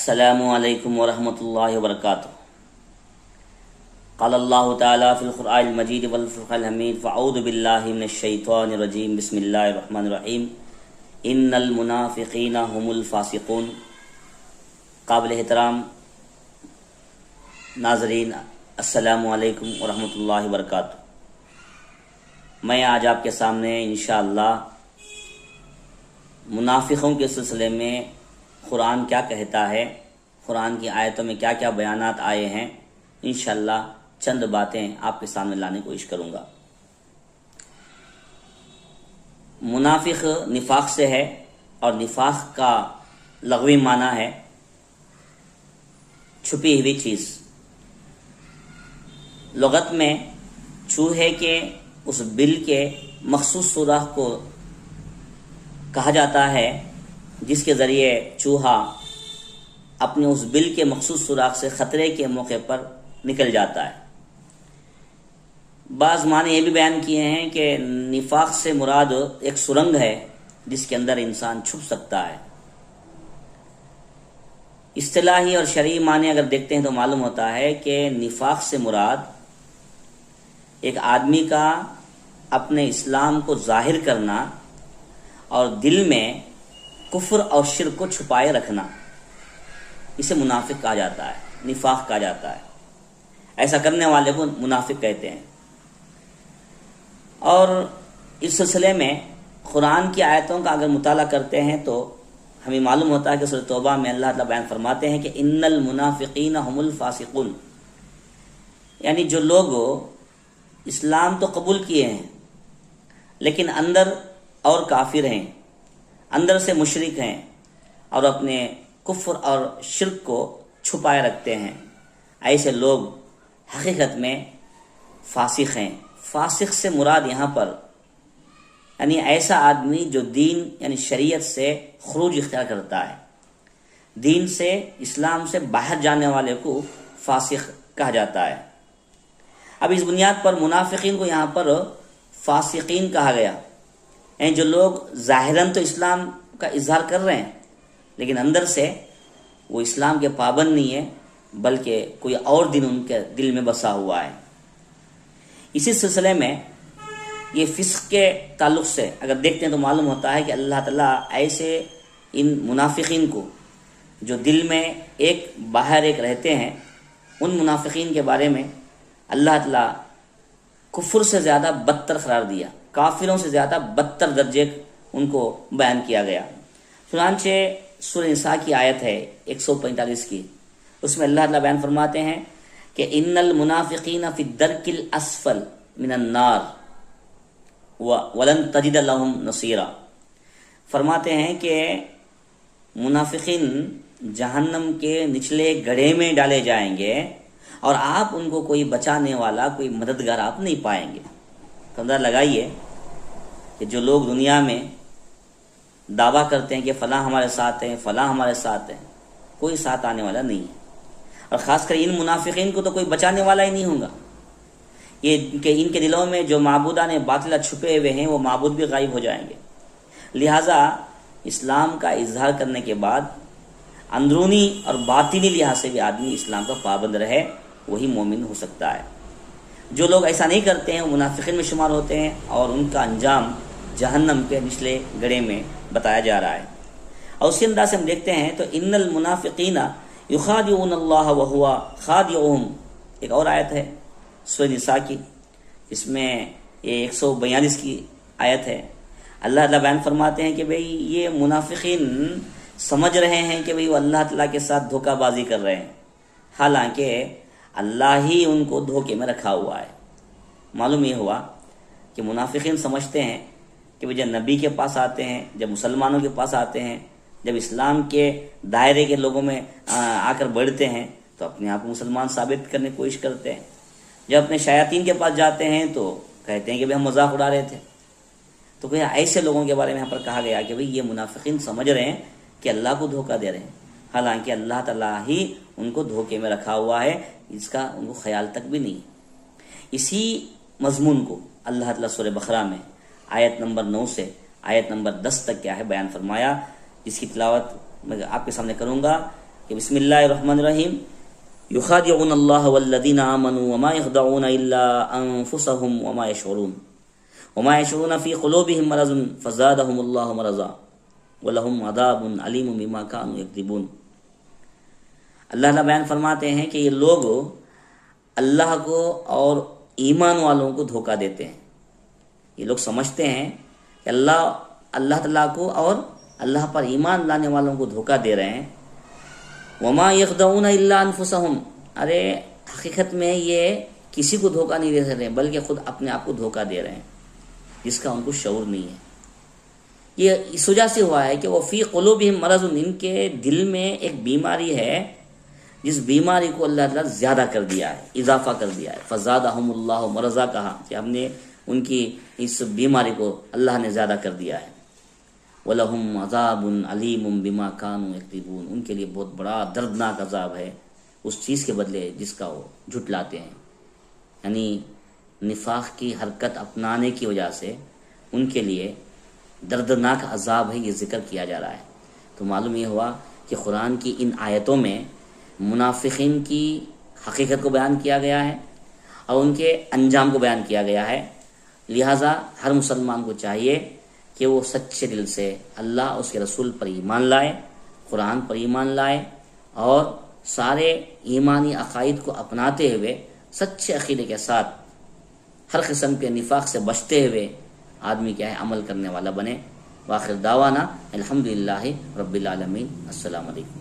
السلام علیکم ورحمۃ اللہ وبرکاتہ۔ قال اللہ تعالیٰ فی القرآن المجید والفرقان الحمید فاعوذ باللہ من الشیطان الرجیم بسم اللہ الرحمن الرحیم ان المنافقین هم الفاسقون۔ قابل احترام ناظرین، السلام علیکم ورحمۃ اللہ وبرکاتہ۔ میں آج آپ کے سامنے انشاءاللہ منافقوں کے سلسلے میں قرآن کیا کہتا ہے، قرآن کی آیتوں میں کیا کیا بیانات آئے ہیں، انشاءاللہ چند باتیں آپ کے سامنے لانے کی کوشش کروں گا۔ منافق نفاق سے ہے، اور نفاق کا لغوی معنی ہے چھپی ہوئی چیز۔ لغت میں چوہے کے اس بل کے مخصوص سوراخ کو کہا جاتا ہے جس کے ذریعے چوہا اپنے اس بل کے مخصوص سوراخ سے خطرے کے موقع پر نکل جاتا ہے۔ بعض معنی یہ بھی بیان کیے ہیں کہ نفاق سے مراد ایک سرنگ ہے جس کے اندر انسان چھپ سکتا ہے۔ اصطلاحی اور شرعی معنی اگر دیکھتے ہیں تو معلوم ہوتا ہے کہ نفاق سے مراد ایک آدمی کا اپنے اسلام کو ظاہر کرنا اور دل میں کفر اور شرک کو چھپائے رکھنا، اسے منافق کہا جاتا ہے، نفاق کہا جاتا ہے۔ ایسا کرنے والے کو منافق کہتے ہیں۔ اور اس سلسلے میں قرآن کی آیتوں کا اگر مطالعہ کرتے ہیں تو ہمیں معلوم ہوتا ہے کہ سورۃ توبہ میں اللہ تعالیٰ بیان فرماتے ہیں کہ ان المنافقین هم الفاسقون، یعنی جو لوگ اسلام تو قبول کیے ہیں لیکن اندر اور کافر ہیں، اندر سے مشرک ہیں اور اپنے کفر اور شرک کو چھپائے رکھتے ہیں، ایسے لوگ حقیقت میں فاسق ہیں۔ فاسق سے مراد یہاں پر یعنی ایسا آدمی جو دین یعنی شریعت سے خروج اختیار کرتا ہے، دین سے اسلام سے باہر جانے والے کو فاسق کہا جاتا ہے۔ اب اس بنیاد پر منافقین کو یہاں پر فاسقین کہا گیا، یعنی جو لوگ ظاہراً تو اسلام کا اظہار کر رہے ہیں لیکن اندر سے وہ اسلام کے پابند نہیں ہے، بلکہ کوئی اور دین ان کے دل میں بسا ہوا ہے۔ اسی سلسلے میں یہ فسق کے تعلق سے اگر دیکھتے ہیں تو معلوم ہوتا ہے کہ اللہ تعالیٰ ایسے ان منافقین کو جو دل میں ایک باہر ایک رہتے ہیں، ان منافقین کے بارے میں اللہ تعالیٰ کفر سے زیادہ بدتر قرار دیا، کافروں سے زیادہ بدتر درجے ان کو بیان کیا گیا۔ چنانچہ سورہ نساء کی آیت ہے 145 کی، اس میں اللہ تعالیٰ بیان فرماتے ہیں کہ ان المنافقین فی الدرک الاسفل من النار ولن تجد لهم نصیرا۔ فرماتے ہیں کہ منافقین جہنم کے نچلے گڑھے میں ڈالے جائیں گے اور آپ ان کو کوئی بچانے والا، کوئی مددگار آپ نہیں پائیں گے۔ تو اندازہ لگائیے کہ جو لوگ دنیا میں دعویٰ کرتے ہیں کہ فلاں ہمارے ساتھ ہیں، فلاں ہمارے ساتھ ہیں، کوئی ساتھ آنے والا نہیں ہے، اور خاص کر ان منافقین کو تو کوئی بچانے والا ہی نہیں ہوگا۔ یہ کہ ان کے دلوں میں جو معبودان باطلہ چھپے ہوئے ہیں وہ معبود بھی غائب ہو جائیں گے۔ لہٰذا اسلام کا اظہار کرنے کے بعد اندرونی اور باطنی لحاظ سے بھی آدمی اسلام کا پابند رہے، وہی مومن ہو سکتا ہے۔ جو لوگ ایسا نہیں کرتے ہیں وہ منافقین میں شمار ہوتے ہیں، اور ان کا انجام جہنم کے نچلے گڑھے میں بتایا جا رہا ہے۔ اور اسی انداز سے ہم دیکھتے ہیں تو ان المنافقین یخادعون اللہ وہو خادعهم، ایک اور آیت ہے سورہ نساء کی، اس میں یہ 142 کی آیت ہے۔ اللہ تعالیٰ بیان فرماتے ہیں کہ بھئی یہ منافقین سمجھ رہے ہیں کہ بھئی وہ اللہ تعالیٰ کے ساتھ دھوکہ بازی کر رہے ہیں، حالانکہ اللہ ہی ان کو دھوکے میں رکھا ہوا ہے۔ معلوم یہ ہوا کہ منافقین سمجھتے ہیں کہ وہ جب نبی کے پاس آتے ہیں، جب مسلمانوں کے پاس آتے ہیں، جب اسلام کے دائرے کے لوگوں میں آ کر بڑھتے ہیں تو اپنے آپ کو مسلمان ثابت کرنے کی کوشش کرتے ہیں، جب اپنے شیاطین کے پاس جاتے ہیں تو کہتے ہیں کہ ہم مذاق اڑا رہے تھے۔ تو کہ ایسے لوگوں کے بارے میں یہاں پر کہا گیا کہ بھئی یہ منافقین سمجھ رہے ہیں کہ اللہ کو دھوکہ دے رہے ہیں، حالانکہ اللہ تعالیٰ ہی ان کو دھوکے میں رکھا ہوا ہے، اس کا ان کو خیال تک بھی نہیں۔ اسی مضمون کو اللہ تعالیٰ سورہ بقرہ میں آیت نمبر 9 سے آیت نمبر 10 تک کیا ہے بیان فرمایا، جس کی تلاوت میں آپ کے سامنے کروں گا کہ بسم اللہ الرحمن الرحیم یخادعون اللہ والذین آمنوا وما یخدعون الا انفسهم وما یشعرون فی قلوبہم مرض فزادہم اللہ مرضا ولہم عذاب علیم بما کانوا یکذبون۔ اللہ تعالیٰ بیان فرماتے ہیں کہ یہ لوگ اللہ کو اور ایمان والوں کو دھوکہ دیتے ہیں۔ یہ لوگ سمجھتے ہیں کہ اللہ تعالیٰ کو اور اللہ پر ایمان لانے والوں کو دھوکہ دے رہے ہیں۔ وما یخدعون الا انفسهم، ارے حقیقت میں یہ کسی کو دھوکہ نہیں دے رہے بلکہ خود اپنے آپ کو دھوکہ دے رہے ہیں، جس کا ان کو شعور نہیں ہے۔ یہ اس وجہ سے ہوا ہے کہ وہ فی قلوبہم مرض، ان کے دل میں ایک بیماری ہے جس بیماری کو اللہ تعالیٰ زیادہ کر دیا ہے، اضافہ کر دیا ہے۔ فزادہم اللہ مرضا کہا کہ ہم نے ان کی اس بیماری کو اللہ نے زیادہ کر دیا ہے۔ وَلَهُمْ عَذَابٌ عَلِيمٌ بِمَا كَانُوا يَكْذِبُونَ، ان کے لیے بہت بڑا دردناک عذاب ہے اس چیز کے بدلے جس کا وہ جھٹلاتے ہیں، یعنی نفاق کی حرکت اپنانے کی وجہ سے ان کے لیے دردناک عذاب ہے، یہ ذکر کیا جا رہا ہے۔ تو معلوم یہ ہوا کہ قرآن کی ان آیتوں میں منافقین کی حقیقت کو بیان کیا گیا ہے اور ان کے انجام کو بیان کیا گیا ہے۔ لہٰذا ہر مسلمان کو چاہیے کہ وہ سچے دل سے اللہ اور اس کے رسول پر ایمان لائے، قرآن پر ایمان لائے اور سارے ایمانی عقائد کو اپناتے ہوئے سچے عقیدے کے ساتھ ہر قسم کے نفاق سے بچتے ہوئے آدمی کیا ہے عمل کرنے والا بنے۔ وآخر دعوانا الحمدللہ رب العالمین۔ السلام علیکم۔